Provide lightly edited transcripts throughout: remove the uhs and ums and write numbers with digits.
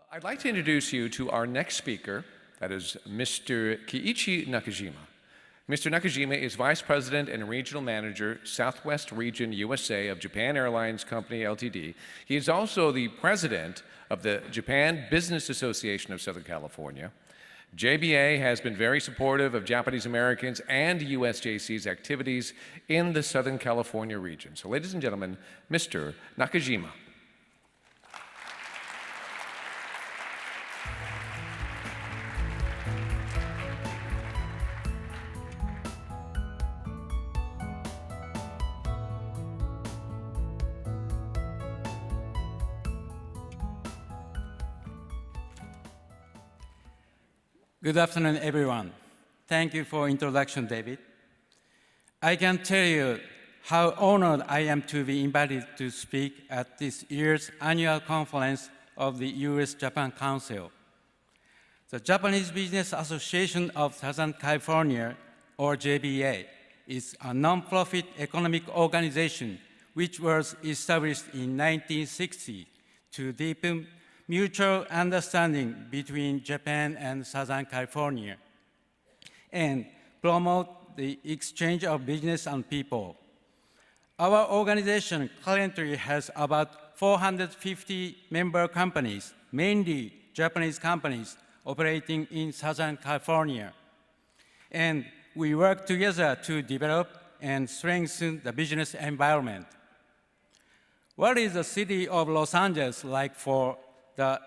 I'd like to introduce you to our next speaker, that is Mr. Kiichi Nakajima. Mr. Nakajima is Vice President and Regional Manager, Southwest Region USA of Japan Airlines Company Ltd. He is also the President of the Japan Business Association of Southern California. JBA has been very supportive of Japanese Americans and USJC's activities in the Southern California region. So ladies and gentlemen, Mr. Nakajima. Good afternoon, everyone. Thank you for introduction, David. I can tell you how honored I am to be invited to speak at this year's annual conference of the U.S.-Japan Council. The Japanese Business Association of Southern California, or JBA, is a non-profit economic organization which was established in 1960 to deepen mutual understanding between Japan and Southern California, and promote the exchange of business and people. Our organization currently has about 450 member companies, mainly Japanese companies, operating in Southern California. And we work together to develop and strengthen the business environment. What is the city of Los Angeles like for the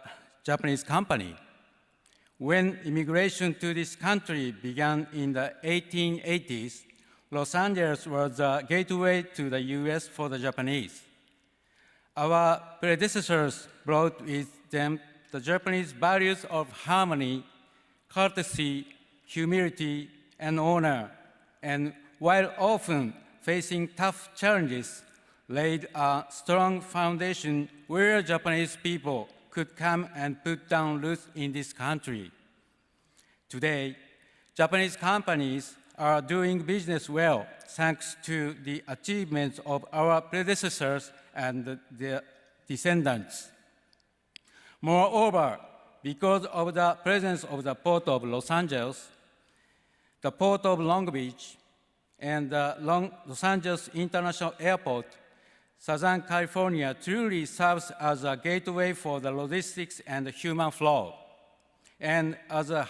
Japanese company? When immigration to this country began in the 1880s, Los Angeles was the gateway to the US for the Japanese. Our predecessors brought with them the Japanese values of harmony, courtesy, humility, and honor, and while often facing tough challenges, laid a strong foundation where Japanese people could come and put down roots in this country. Today, Japanese companies are doing business well thanks to the achievements of our predecessors and their descendants. Moreover, because of the presence of the Port of Los Angeles, the Port of Long Beach, and the Los Angeles International Airport, Southern California truly serves as a gateway for the logistics and the human flow, and as a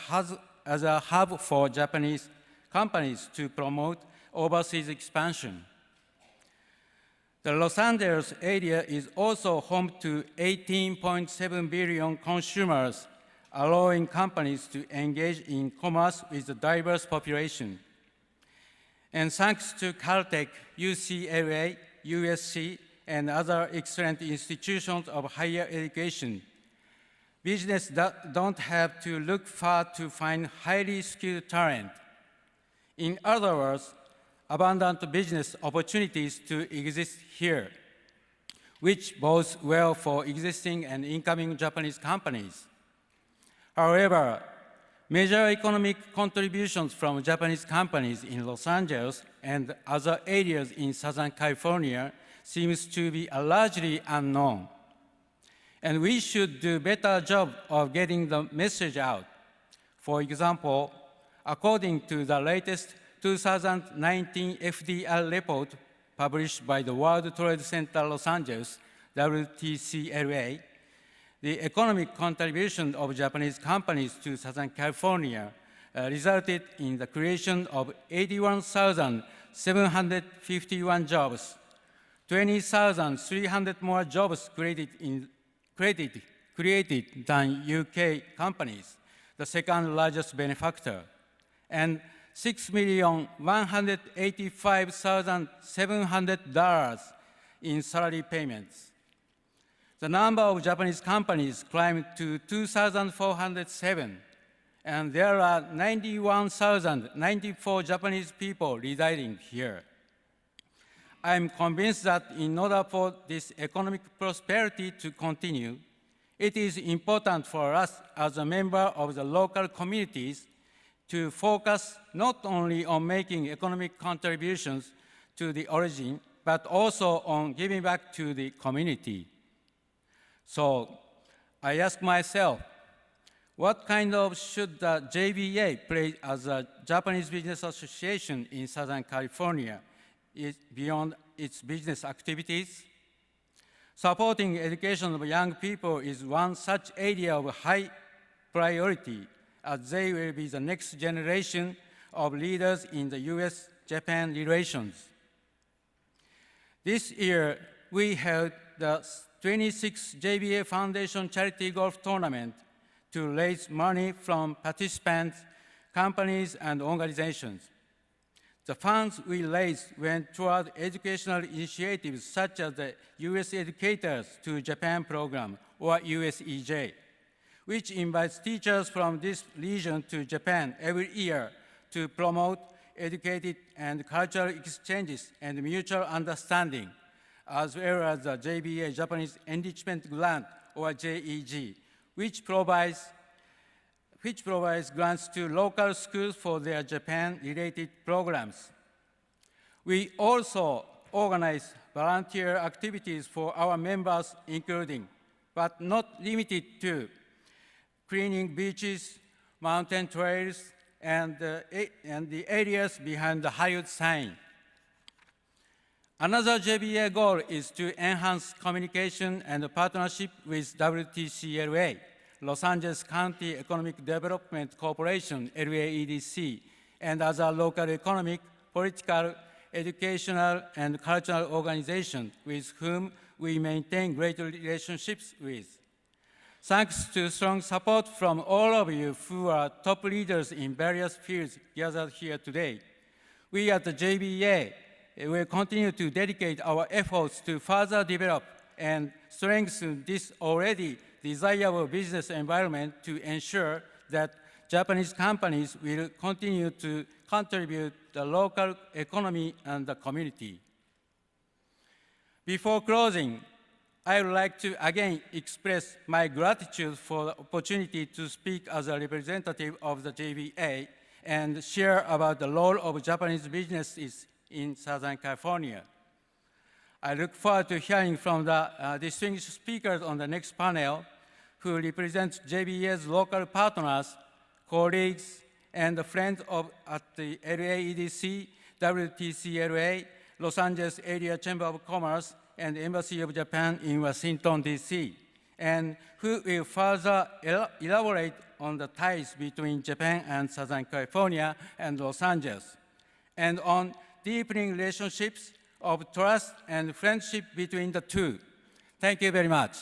hub for Japanese companies to promote overseas expansion. The Los Angeles area is also home to 18.7 billion consumers, allowing companies to engage in commerce with a diverse population. And thanks to Caltech, UCLA, USC, and other excellent institutions of higher education, business don't have to look far to find highly skilled talent. In other words, abundant business opportunities to exist here, which bodes well for existing and incoming Japanese companies. However, major economic contributions from Japanese companies in Los Angeles and other areas in Southern California seems to be largely unknown. And we should do a better job of getting the message out. For example, according to the latest 2019 FDR report published by the World Trade Center Los Angeles, WTCLA, the economic contribution of Japanese companies to Southern California resulted in the creation of 81,751 jobs, 20,300 more jobs created than UK companies, the second largest benefactor, and $6,185,700 in salary payments. The number of Japanese companies climbed to 2,407, and there are 91,094 Japanese people residing here. I am convinced that in order for this economic prosperity to continue, it is important for us as a member of the local communities to focus not only on making economic contributions to the origin, but also on giving back to the community. So I ask myself, what kind of should the JBA play as a Japanese business association in Southern California beyond its business activities? Supporting education of young people is one such area of high priority, as they will be the next generation of leaders in the U.S.-Japan relations. This year, we held the 26th JBA Foundation Charity Golf Tournament to raise money from participants, companies, and organizations. The funds we raised went toward educational initiatives such as the U.S. Educators to Japan program, or USEJ, which invites teachers from this region to Japan every year to promote educated and cultural exchanges and mutual understanding, as well as the JBA Japanese Enrichment Grant, or JEG, which provides grants to local schools for their Japan-related programs. We also organize volunteer activities for our members, including, but not limited to, cleaning beaches, mountain trails, and the areas behind the Hayut sign. Another JBA goal is to enhance communication and partnership with WTCLA, Los Angeles County Economic Development Corporation, LAEDC, and other local economic, political, educational, and cultural organizations with whom we maintain great relationships with. Thanks to strong support from all of you who are top leaders in various fields gathered here today, we at the JBA will continue to dedicate our efforts to further develop and strengthen this already desirable business environment to ensure that Japanese companies will continue to contribute to the local economy and the community. Before closing, I would like to again express my gratitude for the opportunity to speak as a representative of the JBA and share about the role of Japanese businesses in Southern California. I look forward to hearing from the distinguished speakers on the next panel, who represent JBA's local partners, colleagues, and friends at the LAEDC, WTCLA, Los Angeles Area Chamber of Commerce, and Embassy of Japan in Washington, D.C., and who will further elaborate on the ties between Japan and Southern California and Los Angeles, and on deepening relationships of trust and friendship between the two. Thank you very much.